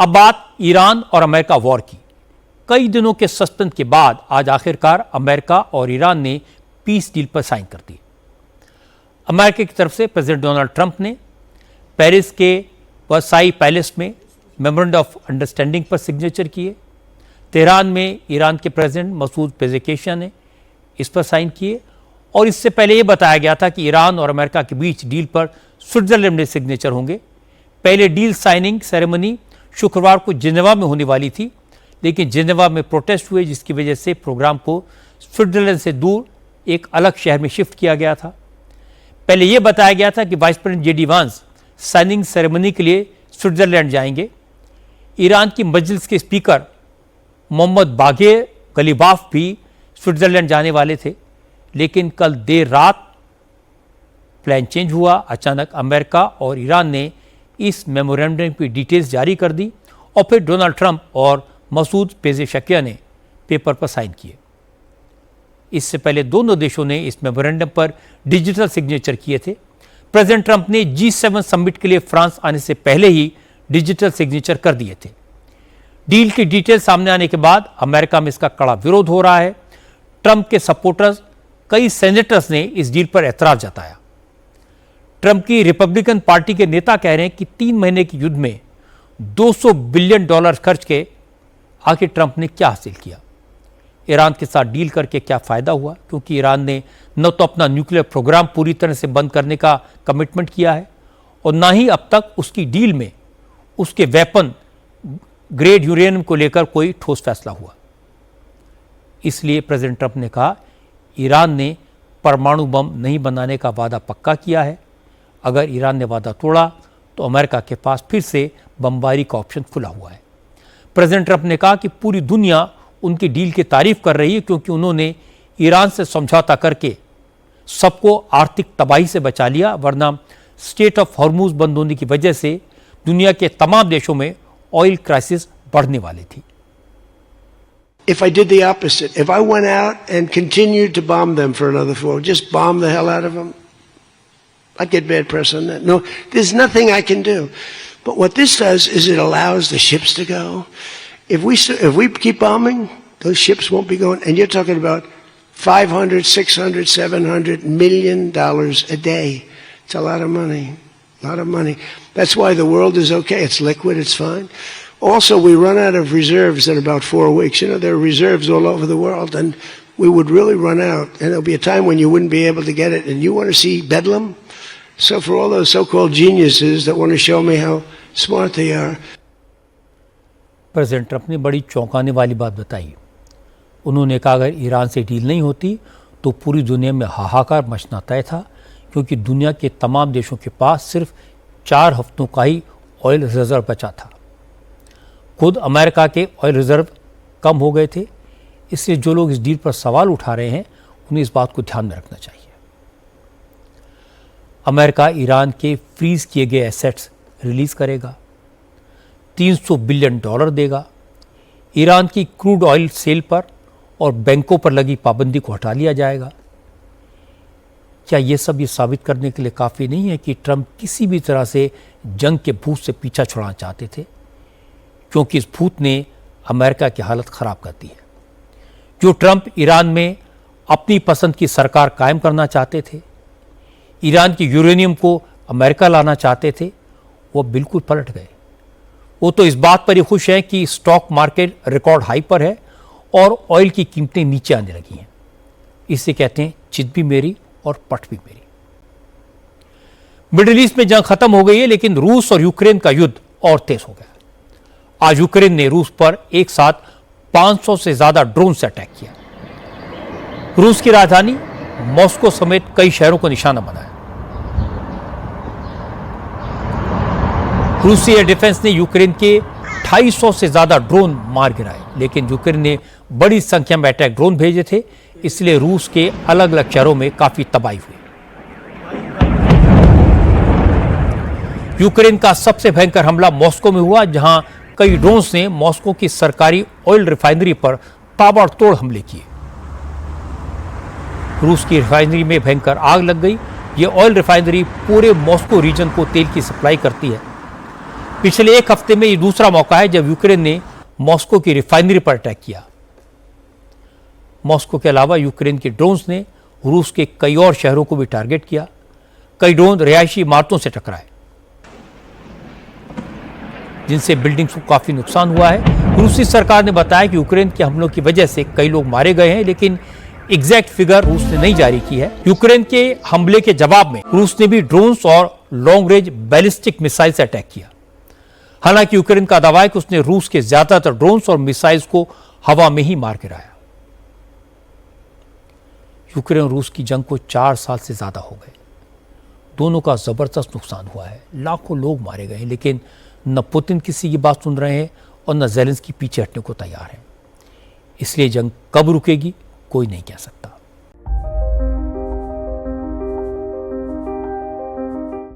अब बात ईरान और अमेरिका वॉर की। कई दिनों के सस्पेंस के बाद आज आखिरकार अमेरिका और ईरान ने पीस डील पर साइन कर दी। अमेरिका की तरफ से प्रेसिडेंट डोनाल्ड ट्रंप ने पेरिस के वर्साई पैलेस में मेमोरेंडम ऑफ अंडरस्टैंडिंग पर सिग्नेचर किए। तेहरान में ईरान के प्रेसिडेंट मसूद पेजेशकियान ने इस पर साइन किए और इससे पहले यह बताया गया था कि ईरान और अमेरिका के बीच डील पर स्विट्जरलैंड में सिग्नेचर होंगे। पहले डील साइनिंग सेरेमनी शुक्रवार को जिनेवा में होने वाली थी, लेकिन जिनेवा में प्रोटेस्ट हुए, जिसकी वजह से प्रोग्राम को स्विट्जरलैंड से दूर एक अलग शहर में शिफ्ट किया गया था। पहले यह बताया गया था कि वाइस प्रेसिडेंट जेडी वांस साइनिंग सेरेमनी के लिए स्विट्जरलैंड जाएंगे। ईरान की मजलिस के स्पीकर मोहम्मद बागेर गलीबाफ भी स्विट्जरलैंड जाने वाले थे, लेकिन कल देर रात प्लान चेंज हुआ। अचानक अमेरिका और ईरान ने इस मेमोरेंडम की डिटेल्स जारी कर दी और फिर डोनाल्ड ट्रंप और मसूद पेजेशकियान ने पेपर पर साइन किए। इससे पहले दोनों देशों ने इस मेमोरेंडम पर डिजिटल सिग्नेचर किए थे। प्रेसिडेंट ट्रंप ने G7 समिट के लिए फ्रांस आने से पहले ही डिजिटल सिग्नेचर कर दिए थे। डील की डिटेल सामने आने के बाद अमेरिका में इसका कड़ा विरोध हो रहा है। ट्रंप के सपोर्टर्स, कई सेनेटर्स ने इस डील पर एतराज जताया। ट्रंप की रिपब्लिकन पार्टी के नेता कह रहे हैं कि 3 महीने के युद्ध में $200 बिलियन खर्च के आखिर ट्रंप ने क्या हासिल किया? ईरान के साथ डील करके क्या फायदा हुआ? क्योंकि ईरान ने न तो अपना न्यूक्लियर प्रोग्राम पूरी तरह से बंद करने का कमिटमेंट किया है और ना ही अब तक उसकी डील में उसके वेपन ग्रेड यूरेनियम को लेकर कोई ठोस फैसला हुआ। इसलिए प्रेसिडेंट ट्रंप ने कहा ईरान ने परमाणु बम नहीं बनाने का वादा पक्का किया है। अगर ईरान ने वादा तोड़ा तो अमेरिका के पास फिर से बमबारी का ऑप्शन खुला हुआ है। प्रेसिडेंट ट्रंप ने कहा कि पूरी दुनिया उनकी डील की तारीफ कर रही है, क्योंकि उन्होंने ईरान से समझौता करके सबको आर्थिक तबाही से बचा लिया, वरना स्टेट ऑफ हॉर्मुज बंद होने की वजह से दुनिया के तमाम देशों में ऑयल क्राइसिस बढ़ने वाली थी। If I did the opposite, if I went out and continued to bomb them for another 4, just bomb the hell out of them, I'd get bad press on that. No, there's nothing I can do. But what this does is it allows the ships to go. If we keep bombing, those ships won't be going. And you're talking about $500, $600, $700 million a day. It's a lot of money. A lot of money. That's why the world is okay. It's liquid. It's fine. Also, we run out of reserves in about 4 weeks. You know, there are reserves all over the world, and we would really run out. And there'll be a time when you wouldn't be able to get it. And you want to see bedlam? So for all those so-called geniuses that want to show me how smart they are. President Trump ने बड़ी चौंकाने वाली बात बताई। उन्होंने कहा अगर Iran से डील नहीं होती तो पूरी दुनिया में हाहाकार मचना तय था, क्योंकि दुनिया के तमाम देशों के पास सिर्फ 4 हफ्तों का ही ऑयल रिजर्व बचा था। खुद अमेरिका के ऑयल रिजर्व कम हो गए थे। इसलिए जो लोग इस डील पर सवाल उठा रहे हैं उन्हें इस बात को ध्यान में रखना चाहिए। अमेरिका ईरान के फ्रीज किए गए एसेट्स रिलीज करेगा, $300 बिलियन देगा। ईरान की क्रूड ऑयल सेल पर और बैंकों पर लगी पाबंदी को हटा लिया जाएगा। क्या ये सब ये साबित करने के लिए काफ़ी नहीं है कि ट्रंप किसी भी तरह से जंग के भूत से पीछा छुड़ाना चाहते थे? क्योंकि इस भूत ने अमेरिका की हालत ख़राब कर दी है। जो ट्रंप ईरान में अपनी पसंद की सरकार कायम करना चाहते थे, ईरान की यूरेनियम को अमेरिका लाना चाहते थे, वो बिल्कुल पलट गए। वो तो इस बात पर ही खुश हैं कि स्टॉक मार्केट रिकॉर्ड हाई पर है और ऑयल की कीमतें नीचे आने लगी हैं। इसे कहते हैं चित भी मेरी और पट भी मेरी। मिडिल ईस्ट में जंग खत्म हो गई है, लेकिन रूस और यूक्रेन का युद्ध और तेज हो गया। आज यूक्रेन ने रूस पर एक साथ 500 से ज्यादा ड्रोन से अटैक किया। रूस की राजधानी मॉस्को समेत कई शहरों को निशाना बनाया। रूसी एयर डिफेंस ने यूक्रेन के 250 से ज्यादा ड्रोन मार गिराए, लेकिन यूक्रेन ने बड़ी संख्या में अटैक ड्रोन भेजे थे, इसलिए रूस के अलग अलग शहरों में काफी तबाही हुई। यूक्रेन का सबसे भयंकर हमला मॉस्को में हुआ, जहां कई ड्रोन्स ने मॉस्को की सरकारी ऑयल रिफाइनरी पर ताबड़तोड़ हमले किए। रूस की रिफाइनरी में भयंकर आग लग गई। यह ऑयल रिफाइनरी पूरे मॉस्को रीजन को तेल की सप्लाई करती है। पिछले एक हफ्ते में ये दूसरा मौका है जब यूक्रेन ने मॉस्को की रिफाइनरी पर अटैक किया। मॉस्को के अलावा यूक्रेन के ड्रोन्स ने रूस के कई और शहरों को भी टारगेट किया। कई ड्रोन रिहायशी इमारतों से टकराए, जिनसे बिल्डिंग्स को काफी नुकसान हुआ है। रूसी सरकार ने बताया कि यूक्रेन के हमलों की वजह से कई लोग मारे गए हैं, लेकिन एग्जैक्ट फिगर रूस ने नहीं जारी की है। यूक्रेन के हमले के जवाब में रूस ने भी ड्रोन्स और लॉन्ग रेंज बैलिस्टिक मिसाइल से अटैक किया। हालांकि यूक्रेन का दावा है कि उसने रूस के ज्यादातर ड्रोन्स और मिसाइल्स को हवा में ही मार गिराया। यूक्रेन और रूस की जंग को 4 साल से ज्यादा हो गए। दोनों का जबरदस्त नुकसान हुआ है, लाखों लोग मारे गए हैं, लेकिन न पुतिन किसी की बात सुन रहे हैं और न ज़ेलेंस्की पीछे हटने को तैयार है। इसलिए जंग कब रुकेगी कोई नहीं कह सकता।